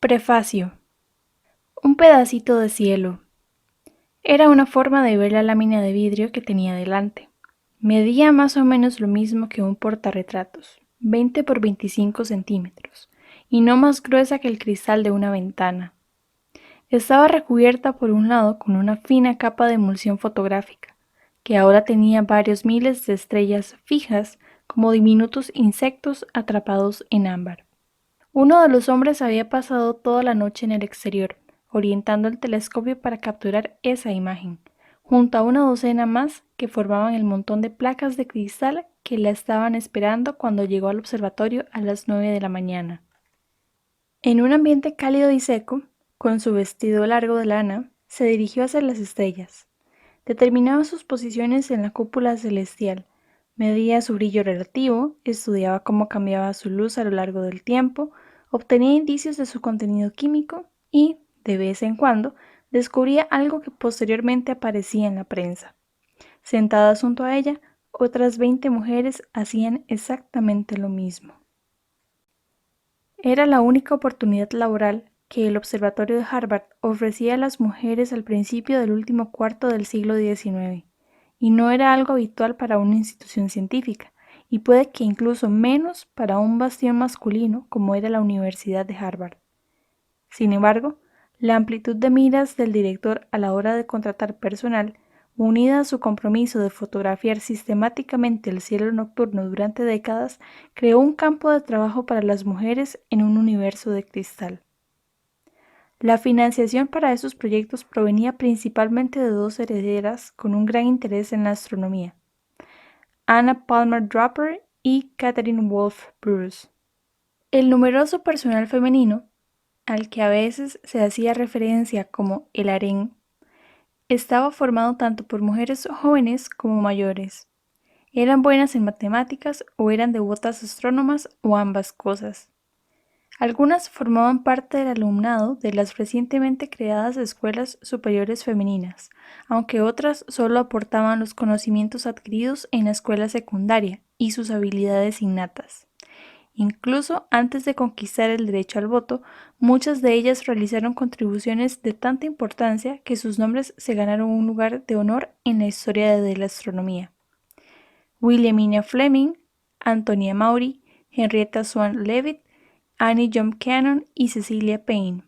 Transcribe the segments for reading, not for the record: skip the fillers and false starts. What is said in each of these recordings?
Prefacio. Un pedacito de cielo. Era una forma de ver la lámina de vidrio que tenía delante. Medía más o menos lo mismo que un portarretratos, 20 por 25 centímetros, y no más gruesa que el cristal de una ventana. Estaba recubierta por un lado con una fina capa de emulsión fotográfica, que ahora tenía varios miles de estrellas fijas como diminutos insectos atrapados en ámbar. Uno de los hombres había pasado toda la noche en el exterior, orientando el telescopio para capturar esa imagen, junto a una docena más que formaban el montón de placas de cristal que la estaban esperando cuando llegó al observatorio a las 9 de la mañana. En un ambiente cálido y seco, con su vestido largo de lana, se dirigió hacia las estrellas. Determinaba sus posiciones en la cúpula celestial, medía su brillo relativo, estudiaba cómo cambiaba su luz a lo largo del tiempo, obtenía indicios de su contenido químico y, de vez en cuando, descubría algo que posteriormente aparecía en la prensa. Sentadas junto a ella, otras 20 mujeres hacían exactamente lo mismo. Era la única oportunidad laboral que el Observatorio de Harvard ofrecía a las mujeres al principio del último cuarto del siglo XIX, y no era algo habitual para una institución científica, y puede que incluso menos para un bastión masculino como era la Universidad de Harvard. Sin embargo, la amplitud de miras del director a la hora de contratar personal, unida a su compromiso de fotografiar sistemáticamente el cielo nocturno durante décadas, creó un campo de trabajo para las mujeres en un universo de cristal. La financiación para esos proyectos provenía principalmente de dos herederas con un gran interés en la astronomía, Anna Palmer Draper y Catherine Wolfe Bruce. El numeroso personal femenino, al que a veces se hacía referencia como el harén, estaba formado tanto por mujeres jóvenes como mayores. Eran buenas en matemáticas o eran devotas astrónomas o ambas cosas. Algunas formaban parte del alumnado de las recientemente creadas escuelas superiores femeninas, aunque otras solo aportaban los conocimientos adquiridos en la escuela secundaria y sus habilidades innatas. Incluso antes de conquistar el derecho al voto, muchas de ellas realizaron contribuciones de tanta importancia que sus nombres se ganaron un lugar de honor en la historia de la astronomía. Williamina Fleming, Antonia Maury, Henrietta Swan Leavitt, Annie Jump Cannon y Cecilia Payne.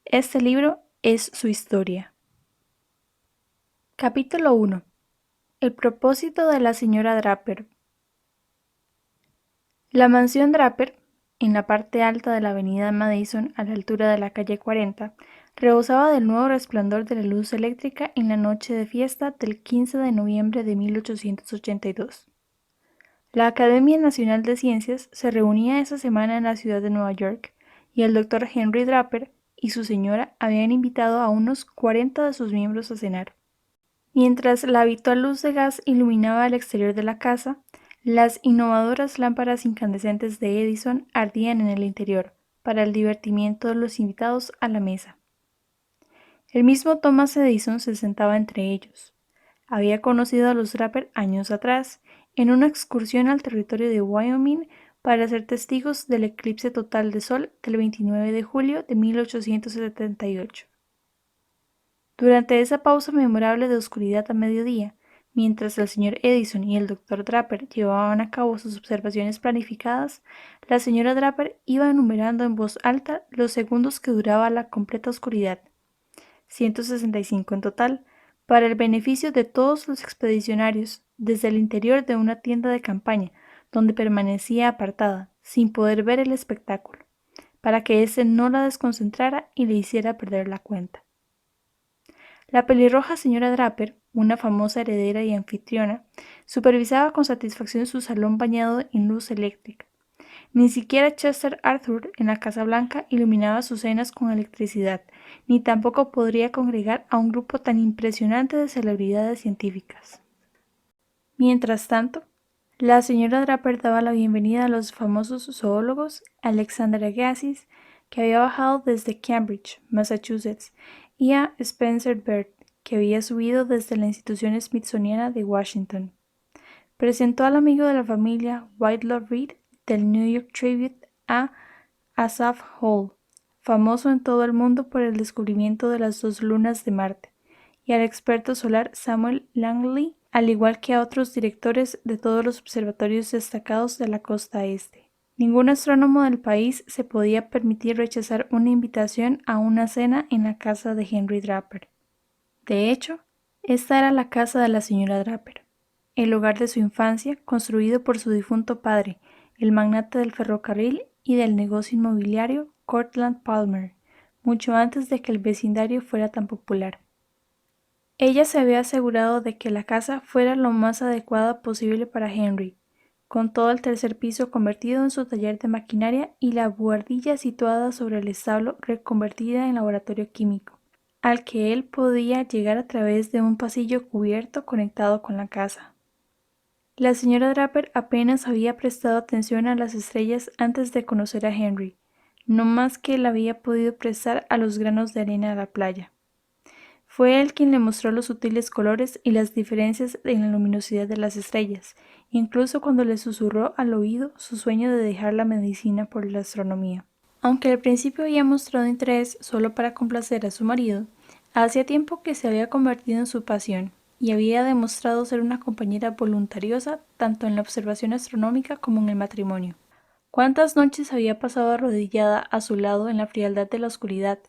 Este libro es su historia. Capítulo 1. El propósito de la señora Draper. La mansión Draper, en la parte alta de la avenida Madison a la altura de la calle 40, rebosaba del nuevo resplandor de la luz eléctrica en la noche de fiesta del 15 de noviembre de 1882. La Academia Nacional de Ciencias se reunía esa semana en la ciudad de Nueva York, y el Dr. Henry Draper y su señora habían invitado a unos 40 de sus miembros a cenar. Mientras la habitual luz de gas iluminaba el exterior de la casa, las innovadoras lámparas incandescentes de Edison ardían en el interior, para el divertimiento de los invitados a la mesa. El mismo Thomas Edison se sentaba entre ellos. Había conocido a los Draper años atrás, en una excursión al territorio de Wyoming para ser testigos del eclipse total de sol del 29 de julio de 1878. Durante esa pausa memorable de oscuridad a mediodía, mientras el señor Edison y el doctor Draper llevaban a cabo sus observaciones planificadas, la señora Draper iba enumerando en voz alta los segundos que duraba la completa oscuridad, 165 en total, para el beneficio de todos los expedicionarios, desde el interior de una tienda de campaña, donde permanecía apartada, sin poder ver el espectáculo, para que éste no la desconcentrara y le hiciera perder la cuenta. La pelirroja señora Draper, una famosa heredera y anfitriona, supervisaba con satisfacción su salón bañado en luz eléctrica. Ni siquiera Chester Arthur en la Casa Blanca iluminaba sus cenas con electricidad, ni tampoco podría congregar a un grupo tan impresionante de celebridades científicas. Mientras tanto, la señora Draper daba la bienvenida a los famosos zoólogos Alexander Agassiz, que había bajado desde Cambridge, Massachusetts, y a Spencer Bird, que había subido desde la institución Smithsoniana de Washington. Presentó al amigo de la familia Whitelaw Reid del New York Tribune a Asaph Hall, famoso en todo el mundo por el descubrimiento de las 2 lunas de Marte, y al experto solar Samuel Langley, al igual que a otros directores de todos los observatorios destacados de la costa este. Ningún astrónomo del país se podía permitir rechazar una invitación a una cena en la casa de Henry Draper. De hecho, esta era la casa de la señora Draper, el hogar de su infancia, construido por su difunto padre, el magnate del ferrocarril y del negocio inmobiliario Cortland Palmer, mucho antes de que el vecindario fuera tan popular. Ella se había asegurado de que la casa fuera lo más adecuada posible para Henry, con todo el tercer piso convertido en su taller de maquinaria y la buhardilla situada sobre el establo reconvertida en laboratorio químico, al que él podía llegar a través de un pasillo cubierto conectado con la casa. La señora Draper apenas había prestado atención a las estrellas antes de conocer a Henry, no más que la había podido prestar a los granos de arena de la playa. Fue él quien le mostró los sutiles colores y las diferencias en la luminosidad de las estrellas, incluso cuando le susurró al oído su sueño de dejar la medicina por la astronomía. Aunque al principio había mostrado interés solo para complacer a su marido, hacía tiempo que se había convertido en su pasión, y había demostrado ser una compañera voluntariosa tanto en la observación astronómica como en el matrimonio. ¿Cuántas noches había pasado arrodillada a su lado en la frialdad de la oscuridad,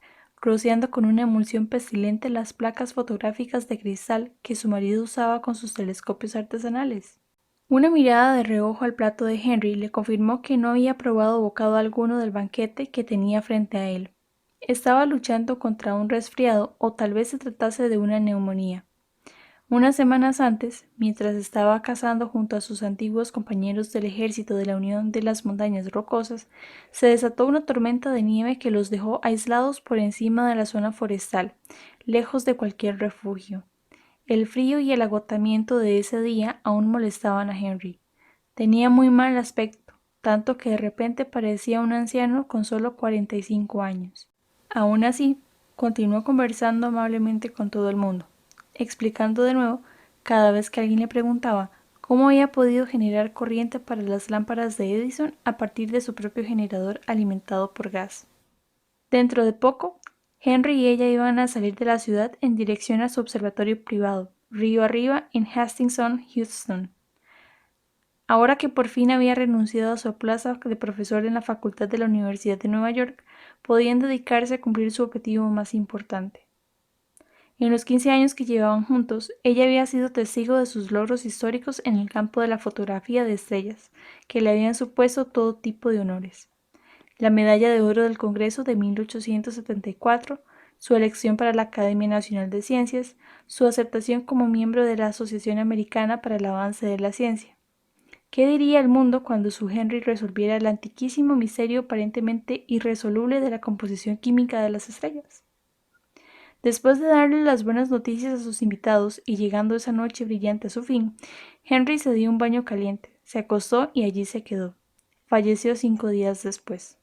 rociando con una emulsión pestilente las placas fotográficas de cristal que su marido usaba con sus telescopios artesanales? Una mirada de reojo al plato de Henry le confirmó que no había probado bocado alguno del banquete que tenía frente a él. Estaba luchando contra un resfriado o tal vez se tratase de una neumonía. Unas semanas antes, mientras estaba cazando junto a sus antiguos compañeros del ejército de la Unión de las Montañas Rocosas, se desató una tormenta de nieve que los dejó aislados por encima de la zona forestal, lejos de cualquier refugio. El frío y el agotamiento de ese día aún molestaban a Henry. Tenía muy mal aspecto, tanto que de repente parecía un anciano con solo 45 años. Aún así, continuó conversando amablemente con todo el mundo, explicando de nuevo, cada vez que alguien le preguntaba cómo había podido generar corriente para las lámparas de Edison a partir de su propio generador alimentado por gas. Dentro de poco, Henry y ella iban a salir de la ciudad en dirección a su observatorio privado, río arriba, en Hastings-on Hudson. Ahora que por fin había renunciado a su plaza de profesor en la facultad de la Universidad de Nueva York, podían dedicarse a cumplir su objetivo más importante. En los 15 años que llevaban juntos, ella había sido testigo de sus logros históricos en el campo de la fotografía de estrellas, que le habían supuesto todo tipo de honores. La Medalla de Oro del Congreso de 1874, su elección para la Academia Nacional de Ciencias, su aceptación como miembro de la Asociación Americana para el Avance de la Ciencia. ¿Qué diría el mundo cuando su Henry resolviera el antiquísimo misterio aparentemente irresoluble de la composición química de las estrellas? Después de darle las buenas noticias a sus invitados y llegando esa noche brillante a su fin, Henry se dio un baño caliente, se acostó y allí se quedó. Falleció 5 días después.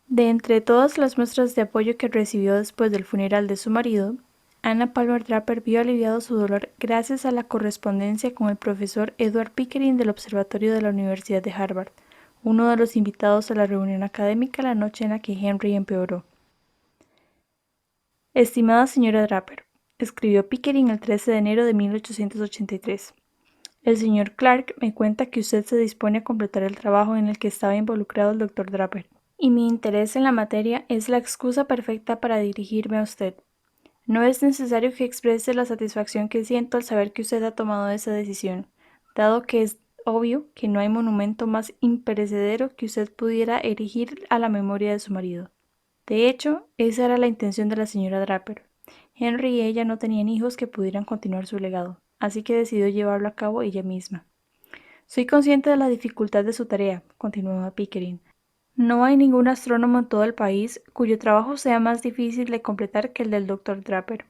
De entre todas las muestras de apoyo que recibió después del funeral de su marido, Anna Palmer Draper vio aliviado su dolor gracias a la correspondencia con el profesor Edward Pickering del Observatorio de la Universidad de Harvard, uno de los invitados a la reunión académica la noche en la que Henry empeoró. Estimada señora Draper, escribió Pickering el 13 de enero de 1883. El señor Clark me cuenta que usted se dispone a completar el trabajo en el que estaba involucrado el doctor Draper, y mi interés en la materia es la excusa perfecta para dirigirme a usted. No es necesario que exprese la satisfacción que siento al saber que usted ha tomado esa decisión, dado que es obvio que no hay monumento más imperecedero que usted pudiera erigir a la memoria de su marido. De hecho, esa era la intención de la señora Draper. Henry y ella no tenían hijos que pudieran continuar su legado, así que decidió llevarlo a cabo ella misma. Soy consciente de la dificultad de su tarea, continuaba Pickering. No hay ningún astrónomo en todo el país cuyo trabajo sea más difícil de completar que el del Dr. Draper.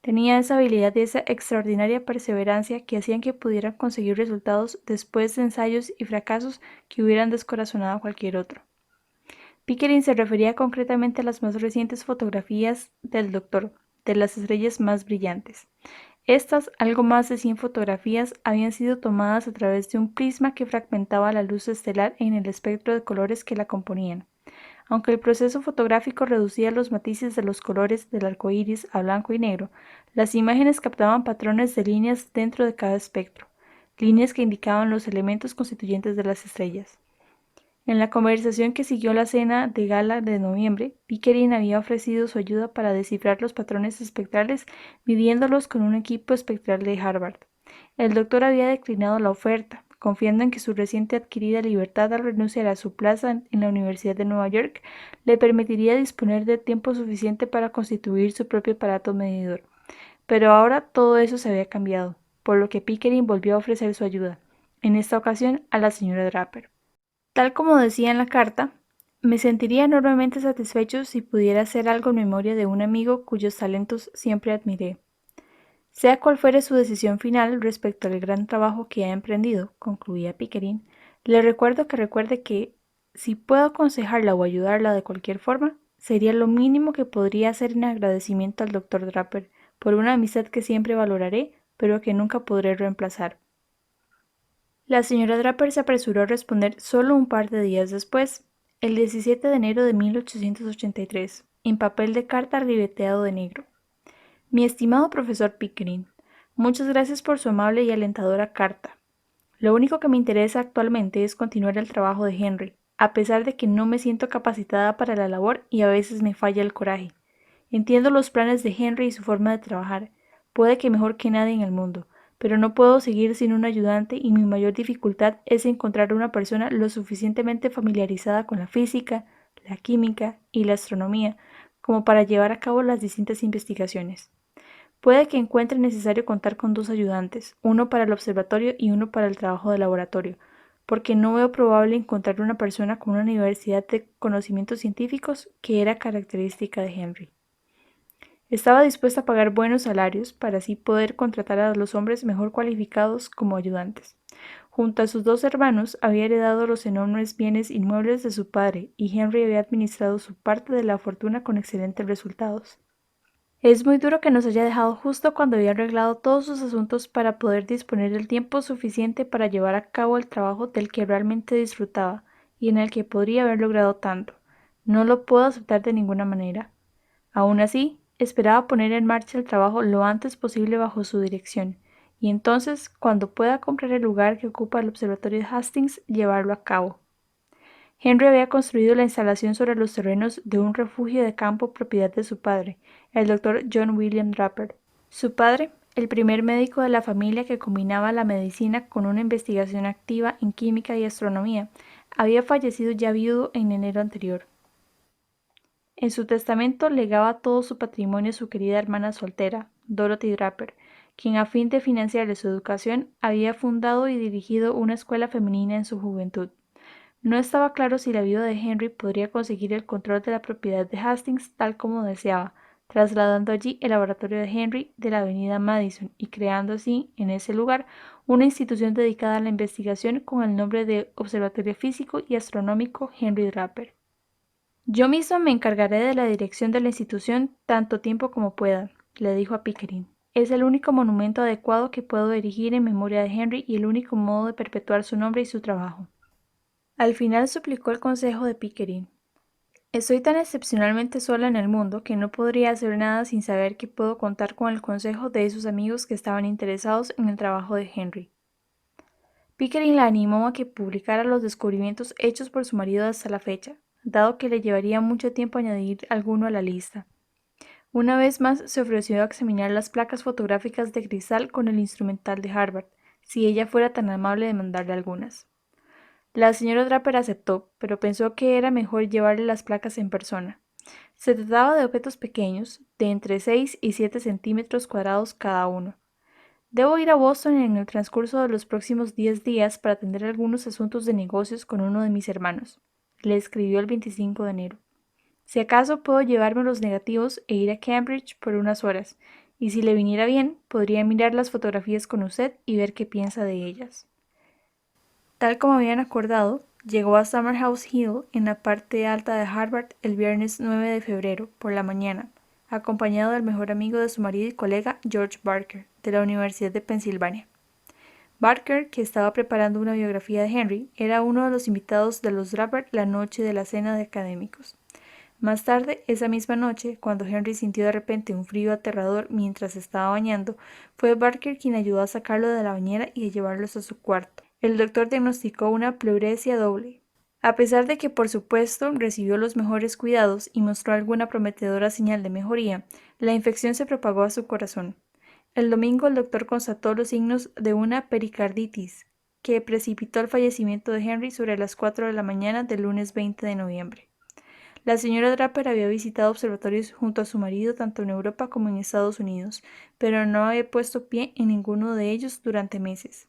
Tenía esa habilidad y esa extraordinaria perseverancia que hacían que pudieran conseguir resultados después de ensayos y fracasos que hubieran descorazonado a cualquier otro. Pickering se refería concretamente a las más recientes fotografías del doctor, de las estrellas más brillantes. Estas, algo más de 100 fotografías, habían sido tomadas a través de un prisma que fragmentaba la luz estelar en el espectro de colores que la componían. Aunque el proceso fotográfico reducía los matices de los colores del arco iris a blanco y negro, las imágenes captaban patrones de líneas dentro de cada espectro, líneas que indicaban los elementos constituyentes de las estrellas. En la conversación que siguió la cena de gala de noviembre, Pickering había ofrecido su ayuda para descifrar los patrones espectrales midiéndolos con un equipo espectral de Harvard. El doctor había declinado la oferta, confiando en que su reciente adquirida libertad al renunciar a su plaza en la Universidad de Nueva York le permitiría disponer de tiempo suficiente para constituir su propio aparato medidor. Pero ahora todo eso se había cambiado, por lo que Pickering volvió a ofrecer su ayuda, en esta ocasión a la señora Draper. Tal como decía en la carta, me sentiría enormemente satisfecho si pudiera hacer algo en memoria de un amigo cuyos talentos siempre admiré. Sea cual fuere su decisión final respecto al gran trabajo que ha emprendido, concluía Pickering, le recuerdo que recuerde que, si puedo aconsejarla o ayudarla de cualquier forma, sería lo mínimo que podría hacer en agradecimiento al Dr. Draper por una amistad que siempre valoraré, pero que nunca podré reemplazar. La señora Draper se apresuró a responder solo un par de días después, el 17 de enero de 1883, en papel de carta ribeteado de negro. Mi estimado profesor Pickering, muchas gracias por su amable y alentadora carta. Lo único que me interesa actualmente es continuar el trabajo de Henry, a pesar de que no me siento capacitada para la labor y a veces me falla el coraje. Entiendo los planes de Henry y su forma de trabajar, puede que mejor que nadie en el mundo, pero no puedo seguir sin un ayudante y mi mayor dificultad es encontrar una persona lo suficientemente familiarizada con la física, la química y la astronomía como para llevar a cabo las distintas investigaciones. Puede que encuentre necesario contar con 2 ayudantes, uno para el observatorio y uno para el trabajo de laboratorio, porque no veo probable encontrar una persona con una universidad de conocimientos científicos que era característica de Henry. Estaba dispuesta a pagar buenos salarios para así poder contratar a los hombres mejor cualificados como ayudantes. Junto a sus 2 hermanos había heredado los enormes bienes inmuebles de su padre y Henry había administrado su parte de la fortuna con excelentes resultados. Es muy duro que nos haya dejado justo cuando había arreglado todos sus asuntos para poder disponer del tiempo suficiente para llevar a cabo el trabajo del que realmente disfrutaba y en el que podría haber logrado tanto. No lo puedo aceptar de ninguna manera. Aún así, esperaba poner en marcha el trabajo lo antes posible bajo su dirección, y entonces, cuando pueda comprar el lugar que ocupa el observatorio de Hastings, llevarlo a cabo. Henry había construido la instalación sobre los terrenos de un refugio de campo propiedad de su padre, el Dr. John William Draper. Su padre, el primer médico de la familia que combinaba la medicina con una investigación activa en química y astronomía, había fallecido ya viudo en enero anterior. En su testamento legaba todo su patrimonio a su querida hermana soltera, Dorothy Draper, quien a fin de financiarle su educación había fundado y dirigido una escuela femenina en su juventud. No estaba claro si la viuda de Henry podría conseguir el control de la propiedad de Hastings tal como deseaba, trasladando allí el laboratorio de Henry de la avenida Madison y creando así, en ese lugar, una institución dedicada a la investigación con el nombre de Observatorio Físico y Astronómico Henry Draper. Yo mismo me encargaré de la dirección de la institución tanto tiempo como pueda, le dijo a Pickering. Es el único monumento adecuado que puedo erigir en memoria de Henry y el único modo de perpetuar su nombre y su trabajo. Al final suplicó el consejo de Pickering. Estoy tan excepcionalmente sola en el mundo que no podría hacer nada sin saber que puedo contar con el consejo de esos amigos que estaban interesados en el trabajo de Henry. Pickering la animó a que publicara los descubrimientos hechos por su marido hasta la fecha, dado que le llevaría mucho tiempo añadir alguno a la lista. Una vez más se ofreció a examinar las placas fotográficas de cristal con el instrumental de Harvard, si ella fuera tan amable de mandarle algunas. La señora Draper aceptó, pero pensó que era mejor llevarle las placas en persona. Se trataba de objetos pequeños, de entre 6 y 7 centímetros cuadrados cada uno. Debo ir a Boston en el transcurso de los próximos 10 días para atender algunos asuntos de negocios con uno de mis hermanos. Le escribió el 25 de enero. Si acaso puedo llevarme los negativos e ir a Cambridge por unas horas, y si le viniera bien, podría mirar las fotografías con usted y ver qué piensa de ellas. Tal como habían acordado, llegó a Summerhouse Hill en la parte alta de Harvard el viernes 9 de febrero por la mañana, acompañado del mejor amigo de su marido y colega George Barker, de la Universidad de Pensilvania. Barker, que estaba preparando una biografía de Henry, era uno de los invitados de los Draper la noche de la cena de académicos. Más tarde, esa misma noche, cuando Henry sintió de repente un frío aterrador mientras se estaba bañando, fue Barker quien ayudó a sacarlo de la bañera y a llevarlos a su cuarto. El doctor diagnosticó una pleuresia doble. A pesar de que, por supuesto, recibió los mejores cuidados y mostró alguna prometedora señal de mejoría, la infección se propagó a su corazón. El domingo el doctor constató los signos de una pericarditis, que precipitó el fallecimiento de Henry sobre las 4 de la mañana del lunes 20 de noviembre. La señora Draper había visitado observatorios junto a su marido tanto en Europa como en Estados Unidos, pero no había puesto pie en ninguno de ellos durante meses.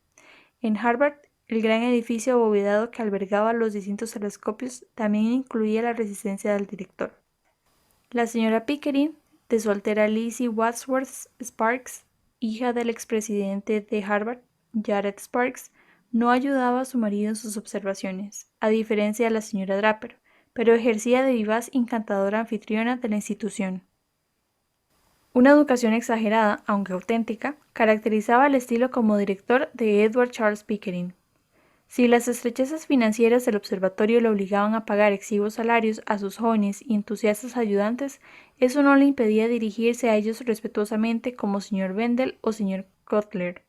En Harvard, el gran edificio abovedado que albergaba los distintos telescopios también incluía la residencia del director. La señora Pickering, de su altera Lizzie Wadsworth Sparks, hija del expresidente de Harvard, Jared Sparks, no ayudaba a su marido en sus observaciones, a diferencia de la señora Draper, pero ejercía de vivaz y encantadora anfitriona de la institución. Una educación exagerada, aunque auténtica, caracterizaba el estilo como director de Edward Charles Pickering. Si las estrechezas financieras del observatorio le obligaban a pagar exiguos salarios a sus jóvenes y entusiastas ayudantes, eso no le impedía dirigirse a ellos respetuosamente como señor Bendel o señor Cutler.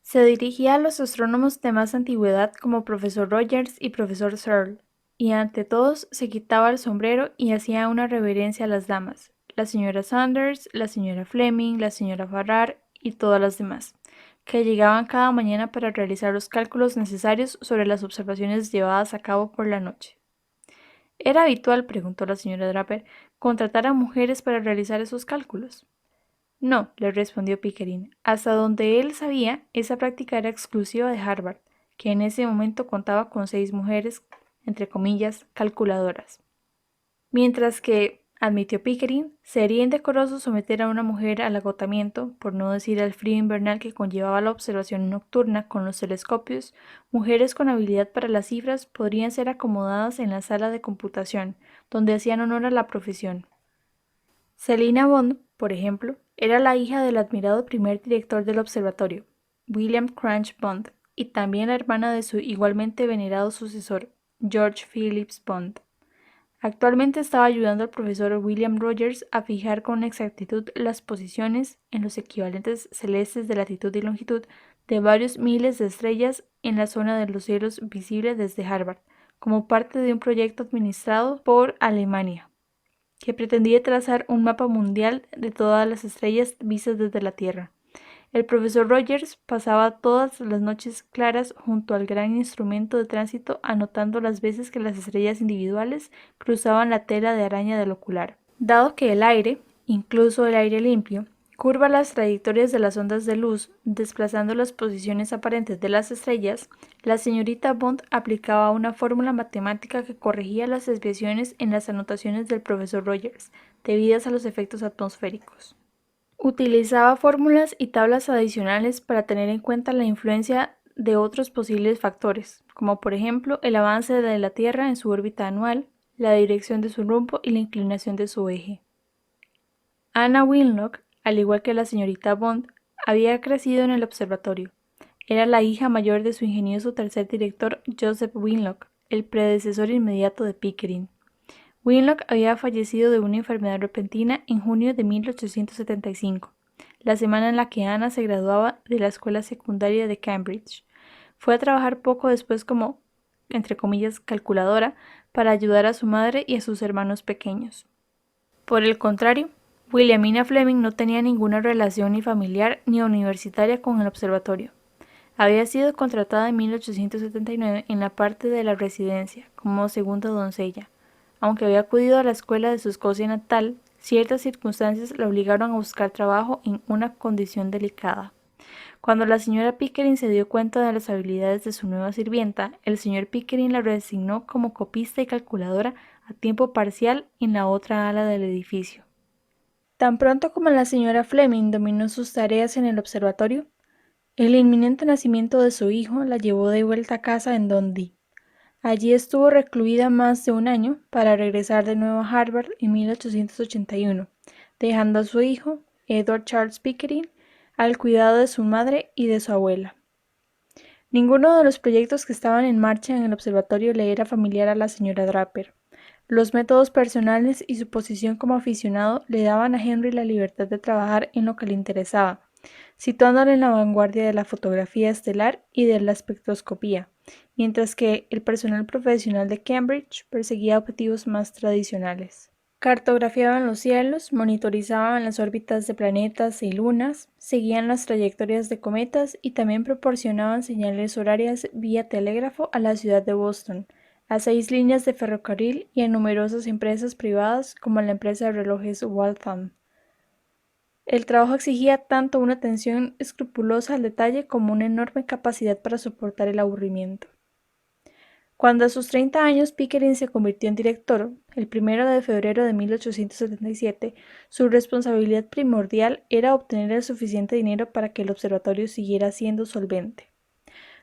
Se dirigía a los astrónomos de más antigüedad como profesor Rogers y profesor Searle, y ante todos se quitaba el sombrero y hacía una reverencia a las damas, la señora Sanders, la señora Fleming, la señora Farrar y todas las demás, que llegaban cada mañana para realizar los cálculos necesarios sobre las observaciones llevadas a cabo por la noche. ¿Era habitual, preguntó la señora Draper, contratar a mujeres para realizar esos cálculos? No, le respondió Pickering. Hasta donde él sabía, esa práctica era exclusiva de Harvard, que en ese momento contaba con 6 mujeres, entre comillas, calculadoras. Mientras que, admitió Pickering, sería indecoroso someter a una mujer al agotamiento, por no decir al frío invernal que conllevaba la observación nocturna con los telescopios, mujeres con habilidad para las cifras podrían ser acomodadas en la sala de computación, donde hacían honor a la profesión. Selina Bond, por ejemplo, era la hija del admirado primer director del observatorio, William Cranch Bond, y también la hermana de su igualmente venerado sucesor, George Phillips Bond. Actualmente estaba ayudando al profesor William Rogers a fijar con exactitud las posiciones en los equivalentes celestes de latitud y longitud de varios miles de estrellas en la zona de los cielos visible desde Harvard, como parte de un proyecto administrado por Alemania, que pretendía trazar un mapa mundial de todas las estrellas vistas desde la Tierra. El profesor Rogers pasaba todas las noches claras junto al gran instrumento de tránsito anotando las veces que las estrellas individuales cruzaban la tela de araña del ocular. Dado que el aire, incluso el aire limpio, curva las trayectorias de las ondas de luz, desplazando las posiciones aparentes de las estrellas, la señorita Bond aplicaba una fórmula matemática que corregía las desviaciones en las anotaciones del profesor Rogers, debidas a los efectos atmosféricos. Utilizaba fórmulas y tablas adicionales para tener en cuenta la influencia de otros posibles factores, como por ejemplo el avance de la Tierra en su órbita anual, la dirección de su rumbo y la inclinación de su eje. Anna Winlock, al igual que la señorita Bond, había crecido en el observatorio. Era la hija mayor de su ingenioso tercer director, Joseph Winlock, el predecesor inmediato de Pickering. Winlock había fallecido de una enfermedad repentina en junio de 1875, la semana en la que Anna se graduaba de la escuela secundaria de Cambridge. Fue a trabajar poco después como, entre comillas, calculadora, para ayudar a su madre y a sus hermanos pequeños. Por el contrario, Williamina Fleming no tenía ninguna relación ni familiar ni universitaria con el observatorio. Había sido contratada en 1879 en la parte de la residencia como segunda doncella. Aunque había acudido a la escuela de su Escocia natal, ciertas circunstancias la obligaron a buscar trabajo en una condición delicada. Cuando la señora Pickering se dio cuenta de las habilidades de su nueva sirvienta, el señor Pickering la designó como copista y calculadora a tiempo parcial en la otra ala del edificio. Tan pronto como la señora Fleming dominó sus tareas en el observatorio, el inminente nacimiento de su hijo la llevó de vuelta a casa en Dundee. Allí estuvo recluida más de un año para regresar de nuevo a Harvard en 1881, dejando a su hijo, Edward Charles Pickering, al cuidado de su madre y de su abuela. Ninguno de los proyectos que estaban en marcha en el observatorio le era familiar a la señora Draper. Los métodos personales y su posición como aficionado le daban a Henry la libertad de trabajar en lo que le interesaba, situándolo en la vanguardia de la fotografía estelar y de la espectroscopía, mientras que el personal profesional de Cambridge perseguía objetivos más tradicionales. Cartografiaban los cielos, monitorizaban las órbitas de planetas y lunas, seguían las trayectorias de cometas y también proporcionaban señales horarias vía telégrafo a la ciudad de Boston, a 6 líneas de ferrocarril y a numerosas empresas privadas como la empresa de relojes Waltham. El trabajo exigía tanto una atención escrupulosa al detalle como una enorme capacidad para soportar el aburrimiento. Cuando a sus 30 años Pickering se convirtió en director, el 1 de febrero de 1877, su responsabilidad primordial era obtener el suficiente dinero para que el observatorio siguiera siendo solvente.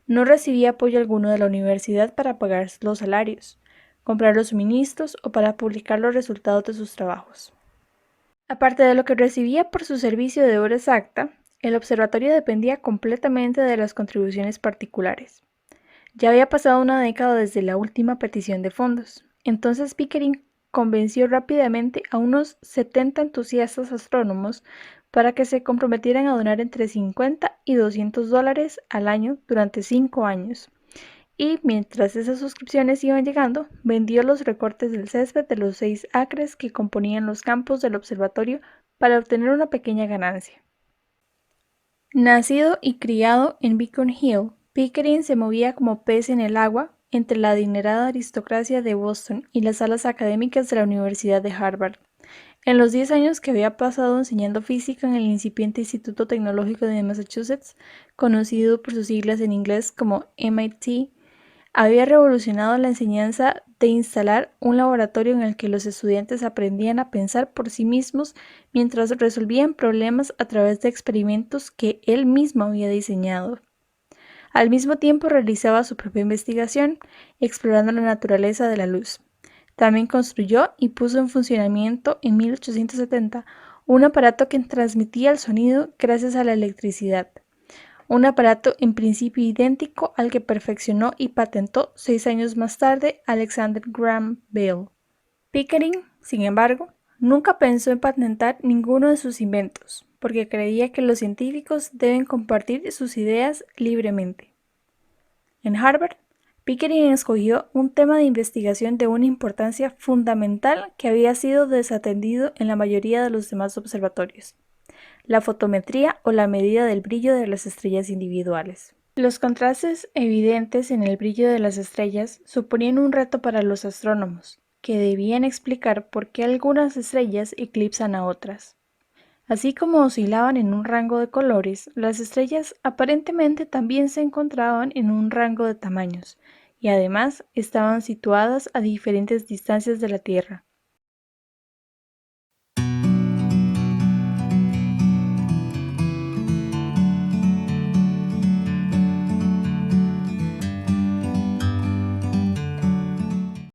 No recibía apoyo alguno de la universidad para pagar los salarios, comprar los suministros o para publicar los resultados de sus trabajos. Aparte de lo que recibía por su servicio de hora exacta, el observatorio dependía completamente de las contribuciones particulares. Ya había pasado una década desde la última petición de fondos, entonces Pickering convenció rápidamente a unos 70 entusiastas astrónomos para que se comprometieran a donar entre 50 y $200 al año durante 5 años. Y mientras esas suscripciones iban llegando, vendió los recortes del césped de los 6 acres que componían los campos del observatorio para obtener una pequeña ganancia. Nacido y criado en Beacon Hill, Pickering se movía como pez en el agua entre la adinerada aristocracia de Boston y las salas académicas de la Universidad de Harvard. En los 10 años que había pasado enseñando física en el incipiente Instituto Tecnológico de Massachusetts, conocido por sus siglas en inglés como MIT, había revolucionado la enseñanza de instalar un laboratorio en el que los estudiantes aprendían a pensar por sí mismos mientras resolvían problemas a través de experimentos que él mismo había diseñado. Al mismo tiempo realizaba su propia investigación, explorando la naturaleza de la luz. También construyó y puso en funcionamiento en 1870 un aparato que transmitía el sonido gracias a la electricidad. Un aparato en principio idéntico al que perfeccionó y patentó 6 años más tarde Alexander Graham Bell. Pickering, sin embargo, nunca pensó en patentar ninguno de sus inventos, porque creía que los científicos deben compartir sus ideas libremente. En Harvard, Pickering escogió un tema de investigación de una importancia fundamental que había sido desatendido en la mayoría de los demás observatorios: la fotometría o la medida del brillo de las estrellas individuales. Los contrastes evidentes en el brillo de las estrellas suponían un reto para los astrónomos, que debían explicar por qué algunas estrellas eclipsan a otras. Así como oscilaban en un rango de colores, las estrellas aparentemente también se encontraban en un rango de tamaños, y además estaban situadas a diferentes distancias de la Tierra.